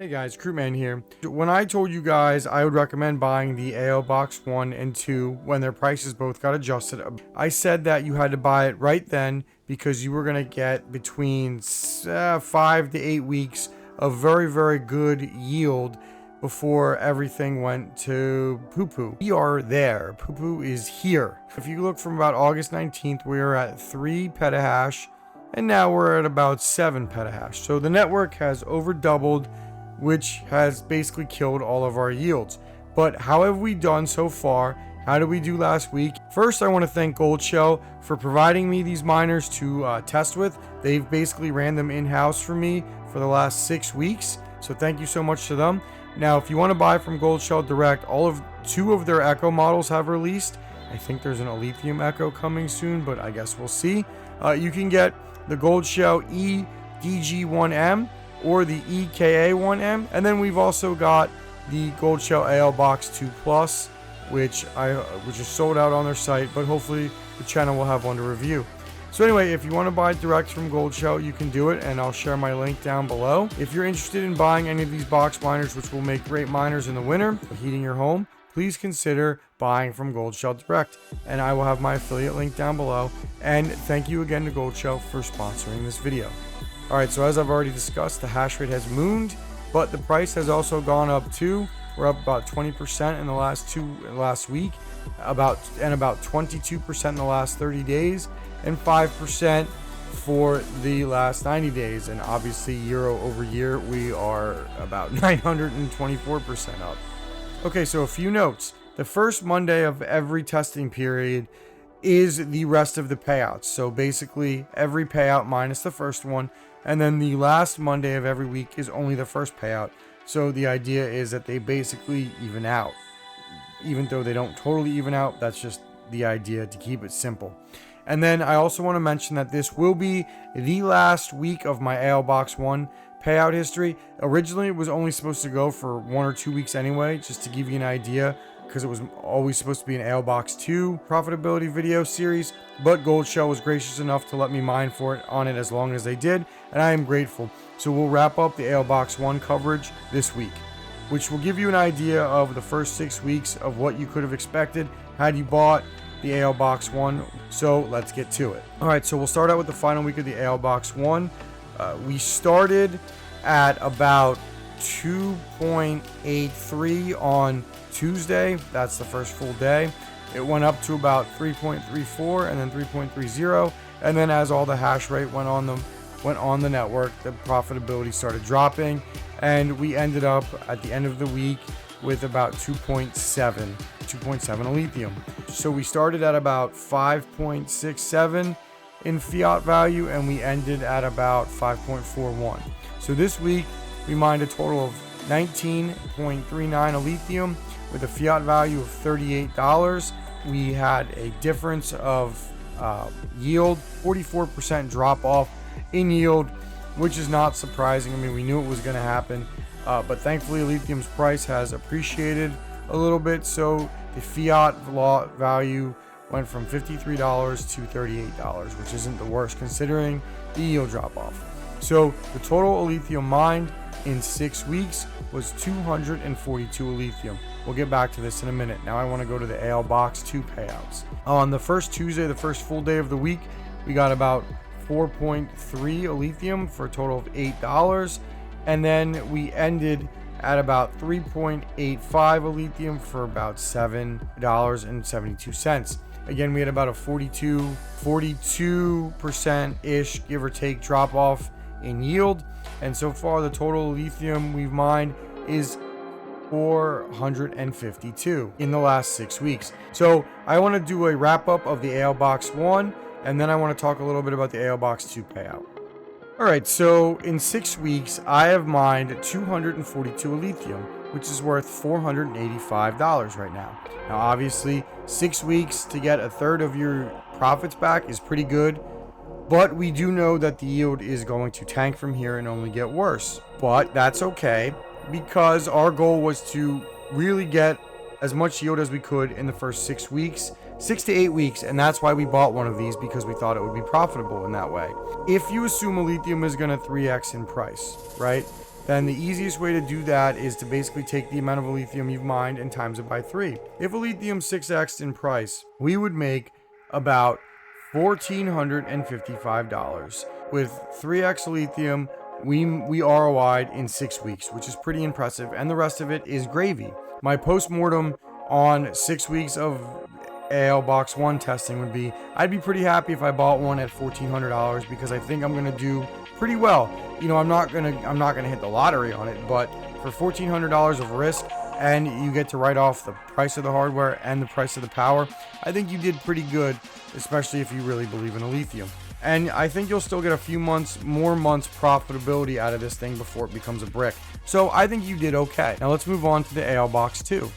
Hey guys, Krootman here. When I told you guys I would recommend buying the AO Box 1 and 2 when their prices both got adjusted, I said that you had to buy it right then because you were going to get between 5 to 8 weeks of very good yield before everything went to poo-poo. We are there. Poo-poo is here. If you look from about August 19th, we are at 3 petahash, and now we're at about 7 petahash. So the network has over doubled, which has basically killed all of our yields. But how have we done so far? How did we do last week? First, I want to thank Goldshell for providing me these miners to test with. They've basically ran them in-house for me for the last 6 weeks. So thank you so much to them. Now, if you want to buy from Goldshell direct, two of their Echo models have released. I think there's an Lithium Echo coming soon, but I guess we'll see. You can get the Goldshell EDG1M or the EKA1M, and then we've also got the Goldshell AL Box 2 Plus, which is sold out on their site, but hopefully the channel will have one to review. So anyway, if you want to buy direct from Goldshell, you can do it, and I'll share my link down below. If you're interested in buying any of these box miners, which will make great miners in the winter for heating your home, please consider buying from Goldshell direct, and I will have my affiliate link down below. And thank you again to Goldshell for sponsoring this video. Alright, so as I've already discussed, the hash rate has mooned, but the price has also gone up too. We're up about 20% in the last week, about 22% in the last 30 days, and 5% for the last 90 days. And obviously, year over year, we are about 924% up. Okay, so a few notes. The first Monday of every testing period is the rest of the payouts. So basically, every payout minus the first one. And then the last Monday of every week is only the first payout. So the idea is that they basically even out. Even though they don't totally even out, that's just the idea to keep it simple. And then I also want to mention that this will be the last week of my AL Box 1 payout history. Originally, it was only supposed to go for 1 or 2 weeks anyway, just to give you an idea, because it was always supposed to be an AL Box 2 profitability video series, but Goldshell was gracious enough to let me mine for it on it as long as they did, and I am grateful. So we'll wrap up the AL Box 1 coverage this week, which will give you an idea of the first 6 weeks of what you could have expected had you bought the AL Box 1. So let's get to it. Alright, so we'll start out with the final week of the AL Box 1. We started at about 2.83 on Tuesday. That's the first full day. It went up to about 3.34 and then 3.30, and then as all the hash rate went on the network, the profitability started dropping, and we ended up at the end of the week with about 2.7 Lithium. So we started at about 5.67 in fiat value, and we ended at about 5.41. So this week we mined a total of 19.39 Lithium with a fiat value of $38. We had a difference of yield, 44% drop off in yield, which is not surprising. I mean, we knew it was going to happen, but thankfully Lithium's price has appreciated a little bit, so the fiat value went from $53 to $38, which isn't the worst considering the yield drop off. So the total Lithium mined in 6 weeks was 242 Lithium. We'll get back to this in a minute. Now I want to go to the AL Box 2 payouts. On the first Tuesday, the first full day of the week, we got about 4.3 Lithium for a total of $8. And then we ended at about 3.85 Lithium for about $7.72. Again, we had about a 42%-ish, give or take, drop off in yield. And so far, the total Lithium we've mined is 452 in the last 6 weeks. So I want to do a wrap up of the AL Box 1, and then I want to talk a little bit about the AL Box 2 payout. Alright, so in 6 weeks, I have mined 242 Lithium, which is worth $485 right now. Now, obviously, 6 weeks to get a third of your profits back is pretty good, but we do know that the yield is going to tank from here and only get worse. But that's okay, because our goal was to really get as much yield as we could in the first 6 weeks, 6 to 8 weeks, and that's why we bought one of these, because we thought it would be profitable in that way. If you assume a Lithium is going to 3x in price, right? then the easiest way to do that is to basically take the amount of lithium you've mined and times it by 3. If lithium 6x'd in price, we would make about $1,455. With 3x lithium, we ROI'd in 6 weeks, which is pretty impressive, and the rest of it is gravy. My post-mortem on 6 weeks of AL Box 1 testing would be, I'd be pretty happy if I bought one at $1,400 because I think I'm gonna do pretty well. You know, I'm not gonna hit the lottery on it, but for $1,400 of risk, and you get to write off the price of the hardware and the price of the power, I think you did pretty good, especially if you really believe in the lithium. And I think you'll still get a few more months profitability out of this thing before it becomes a brick. So I think you did okay. Now let's move on to the AL Box 2.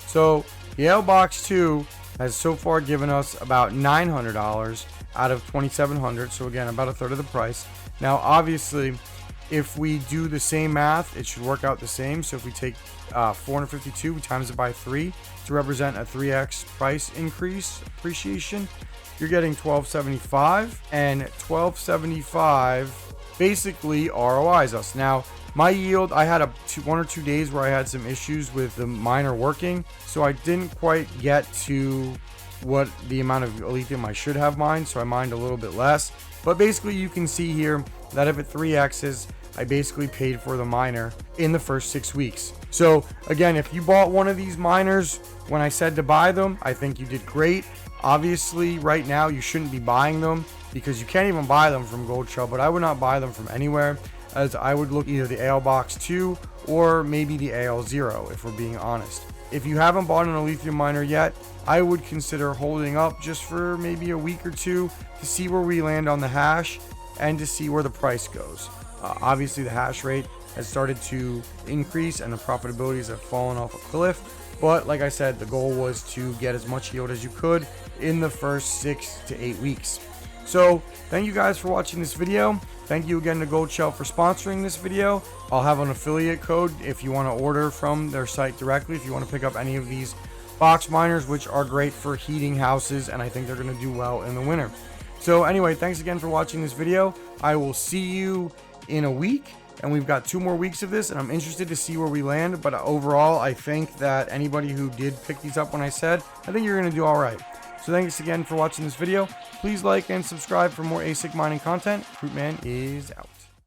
So the AL Box 2 has so far given us about $900 out of $2,700. So again, about a third of the price. Now, obviously, if we do the same math, it should work out the same. So if we take 452, we times it by 3 to represent a 3x price increase appreciation, you're getting $1,275, and $1,275 basically ROIs us. Now, my yield, I had 1 or 2 days where I had some issues with the miner working, so I didn't quite get to what the amount of lithium I should have mined, so I mined a little bit less. But basically, you can see here that if it 3x's, I basically paid for the miner in the first 6 weeks. So again, if you bought one of these miners when I said to buy them, I think you did great. Obviously, right now you shouldn't be buying them because you can't even buy them from Gold Shell, but I would not buy them from anywhere, as I would look either the AL Box 2 or maybe the AL 0 if we're being honest. If you haven't bought an lithium miner yet, I would consider holding up just for maybe a week or two to see where we land on the hash and to see where the price goes. Obviously, the hash rate has started to increase and the profitabilities have fallen off a cliff. But like I said, the goal was to get as much yield as you could in the first 6 to 8 weeks. So thank you guys for watching this video. Thank you again to Gold Shell for sponsoring this video. I'll have an affiliate code if you want to order from their site directly, if you want to pick up any of these box miners, which are great for heating houses, and I think they're going to do well in the winter. So anyway, thanks again for watching this video. I will see you in a week, and we've got 2 more weeks of this, and I'm interested to see where we land. But overall, I think that anybody who did pick these up when I said, I think you're going to do all right. So thanks again for watching this video. Please like and subscribe for more ASIC mining content. Krootman is out.